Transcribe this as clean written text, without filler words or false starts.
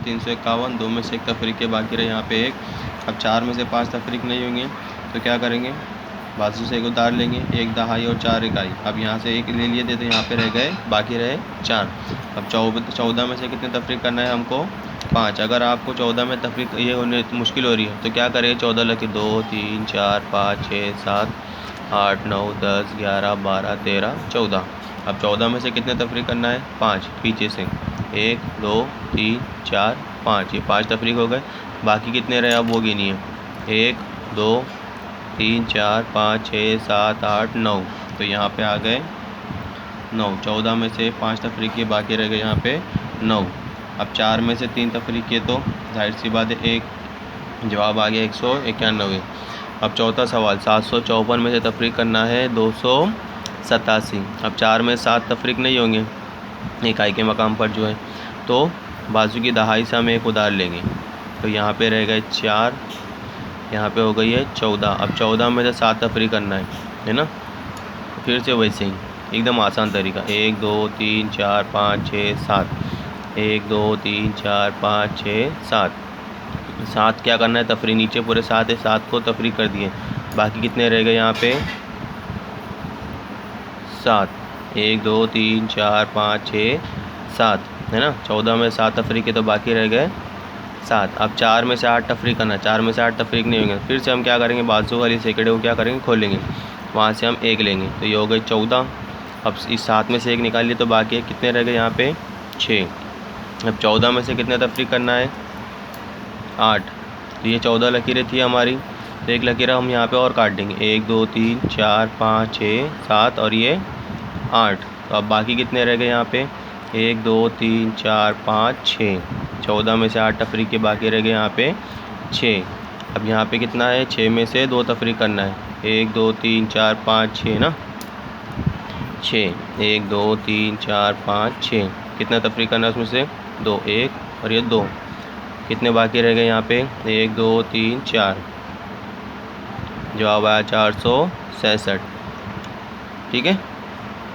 351, 2 में से 1 तफरीक के बाकी रहे यहाँ पे 1। अब 4 में से 5 तफरीक नहीं होंगे तो क्या करेंगे, बाजू से 1 उतार लेंगे, 1 दहाई और 4 इकाई। अब यहाँ से 1 ले लिए थे तो यहाँ पे रह गए, बाकी रहे 4। अब 14 में से कितने तफरीक करना है हमको, 5। अगर आपको 14 में तफरीक ये होने मुश्किल हो रही है तो क्या करें, 14 लगे 2 3 4 5 6 7 8 9 10 11 12 13 14। अब 14 में से कितने तफरीक करना है, 5। पीछे से 1 2 3 4 5, ये 5 तफरीक हो गए। बाकी कितने रहे अब वो गिनिए, 1 2 3 4 5 6 7 8 9। तो यहाँ पे आ गए 9। 14 में से 5 तफरीक के बाकी रह गए यहाँ पे 9। अब 4 में से 3 तफरीक के तो जाहिर सी बात है 1, जवाब आ गया 191। अब चौथा सवाल, 754 में से तफरीक करना है 287। अब 4 में 7 तफरीक नहीं होंगे इकाई के मकाम पर जो है, तो बाजू की दहाई से हम 1 उधार लेंगे तो यहाँ पे रह गए 4, यहाँ पे हो गई है 14। अब 14 में से 7 तफरीक करना है ना। फिर से वैसे ही एकदम आसान तरीका, 1 2 3 4 5 6 7, 1 2 3 4 5 6 7। 7 क्या करना है, तफरीक, नीचे पूरे 7 है, 7 को तफरीक कर दिए। बाकी कितने रह गए यहाँ पे, 7। 1 2 3 4 5 6 7 है ना। 14 में 7 तफरीक है तो बाकी रह गए 7। अब 4 में से 8 तफरीक करना, 4 में से 8 तफरीक नहीं होंगे। फिर से हम क्या करेंगे, बाजू वाली सेकड़े को क्या करेंगे, खोलेंगे, वहाँ से हम 1 लेंगे तो ये हो गई 14। अब इस 7 में से 1 निकाल लिए तो बाकी कितने रह गए यहाँ पे, 6। अब 14 में से कितने तफरीक करना है, 8। तो ये 14 लकीरें थी हमारी, तो 1 लकीर हम यहाँ पे और काट देंगे, 1 2 3 4 5 6 7 और ये 8। तो अब बाकी कितने रह गए यहाँ पे, 1 2 3 4 5 6। 14 में से 8 तफरीक के बाकी रह गए यहाँ पे 6। अब यहाँ पे कितना है, 6 में से 2 तफरीक करना है, 1 2 3 4 5 6 ना, 6। 1 2 3 4 5 6, कितना तफरीक करना है उसमें से, 2, 1 और ये 2। कितने बाकी रह गए यहाँ पे, 1 2 3 4, जवाब आया 466। ठीक है।